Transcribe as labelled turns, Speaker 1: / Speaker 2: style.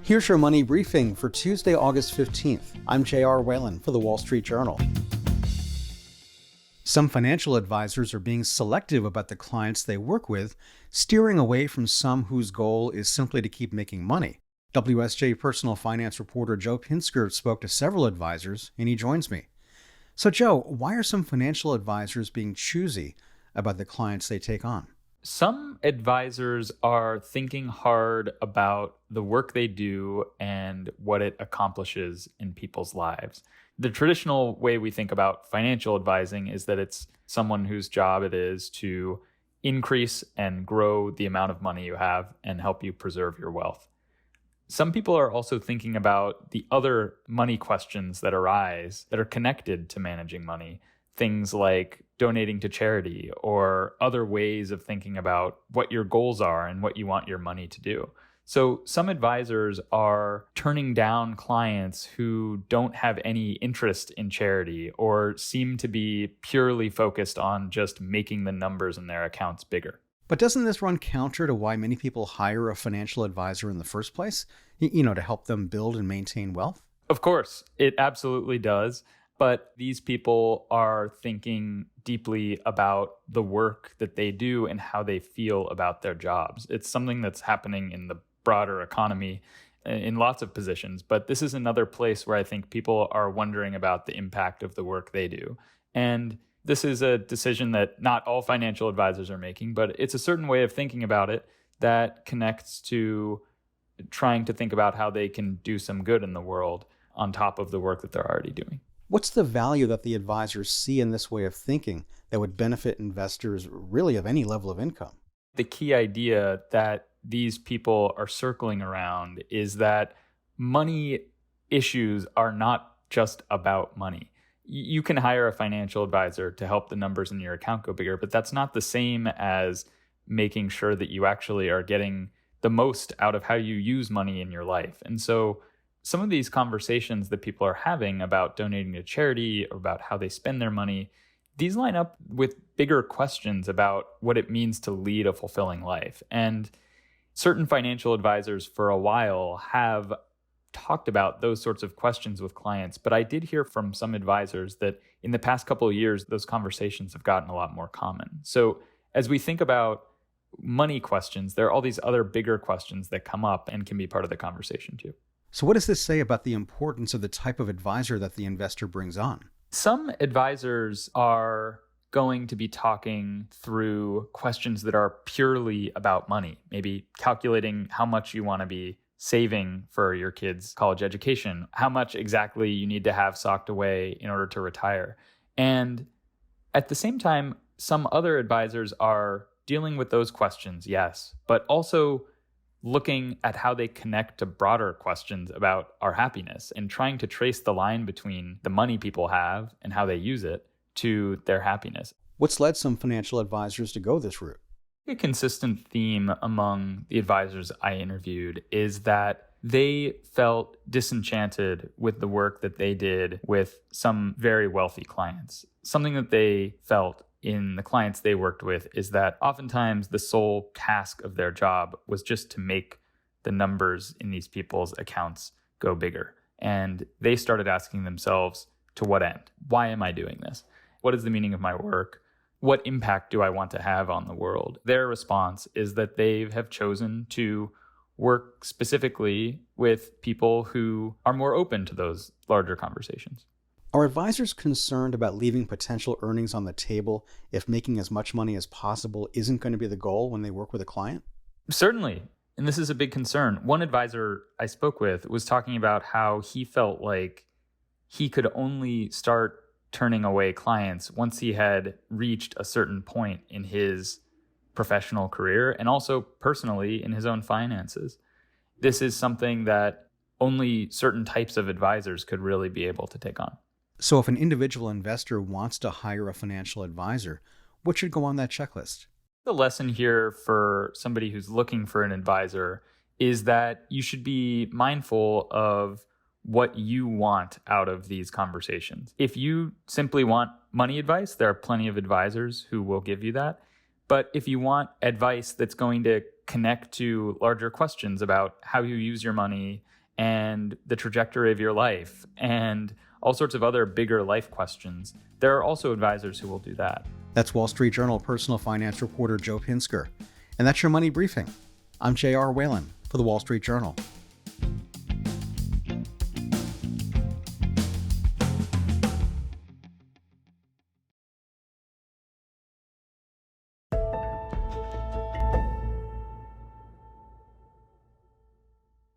Speaker 1: Here's your money briefing for Tuesday, August 15th. I'm J.R. Whalen for the Wall Street Journal. Some financial advisors are being selective about the clients they work with, steering away from some whose goal is simply to keep making money. WSJ personal finance reporter Joe Pinsker spoke to several advisors, and he joins me. So Joe, why are some financial advisors being choosy about the clients they take on?
Speaker 2: Some advisors are thinking hard about the work they do and what it accomplishes in people's lives. The traditional way we think about financial advising is that it's someone whose job it is to increase and grow the amount of money you have and help you preserve your wealth. Some people are also thinking about the other money questions that arise that are connected to managing money. Things like donating to charity or other ways of thinking about what your goals are and what you want your money to do. So some advisors are turning down clients who don't have any interest in charity or seem to be purely focused on just making the numbers in their accounts bigger.
Speaker 1: But doesn't this run counter to why many people hire a financial advisor in the first place? To help them build and maintain wealth?
Speaker 2: Of course, it absolutely does. But these people are thinking deeply about the work that they do and how they feel about their jobs. It's something that's happening in the broader economy in lots of positions. But this is another place where I think people are wondering about the impact of the work they do. And this is a decision that not all financial advisors are making, but it's a certain way of thinking about it that connects to trying to think about how they can do some good in the world on top of the work that they're already doing.
Speaker 1: What's the value that the advisors see in this way of thinking that would benefit investors really of any level of income?
Speaker 2: The key idea that these people are circling around is that money issues are not just about money. You can hire a financial advisor to help the numbers in your account go bigger, but that's not the same as making sure that you actually are getting the most out of how you use money in your life. And so some of these conversations that people are having about donating to charity or about how they spend their money, these line up with bigger questions about what it means to lead a fulfilling life. And certain financial advisors for a while have talked about those sorts of questions with clients. But I did hear from some advisors that in the past couple of years, those conversations have gotten a lot more common. So as we think about money questions, there are all these other bigger questions that come up and can be part of the conversation too.
Speaker 1: So what does this say about the importance of the type of advisor that the investor brings on?
Speaker 2: Some advisors are going to be talking through questions that are purely about money, maybe calculating how much you want to be saving for your kids' college education, how much exactly you need to have socked away in order to retire. And at the same time, some other advisors are dealing with those questions, yes, but also looking at how they connect to broader questions about our happiness and trying to trace the line between the money people have and how they use it to their happiness.
Speaker 1: What's led some financial advisors to go this route?
Speaker 2: A consistent theme among the advisors I interviewed is that they felt disenchanted with the work that they did with some very wealthy clients. Something that they felt in the clients they worked with is that oftentimes the sole task of their job was just to make the numbers in these people's accounts go bigger. And they started asking themselves, to what end? Why am I doing this? What is the meaning of my work? What impact do I want to have on the world? Their response is that they have chosen to work specifically with people who are more open to those larger conversations.
Speaker 1: Are advisors concerned about leaving potential earnings on the table if making as much money as possible isn't going to be the goal when they work with a client?
Speaker 2: Certainly. And this is a big concern. One advisor I spoke with was talking about how he felt like he could only start turning away clients once he had reached a certain point in his professional career and also personally in his own finances. This is something that only certain types of advisors could really be able to take on.
Speaker 1: So if an individual investor wants to hire a financial advisor, what should go on that checklist?
Speaker 2: The lesson here for somebody who's looking for an advisor is that you should be mindful of what you want out of these conversations. If you simply want money advice, there are plenty of advisors who will give you that. But if you want advice that's going to connect to larger questions about how you use your money and the trajectory of your life and all sorts of other bigger life questions, there are also advisors who will do that.
Speaker 1: That's Wall Street Journal personal finance reporter Joe Pinsker. And that's your Money Briefing. I'm J.R. Whalen for the Wall Street Journal.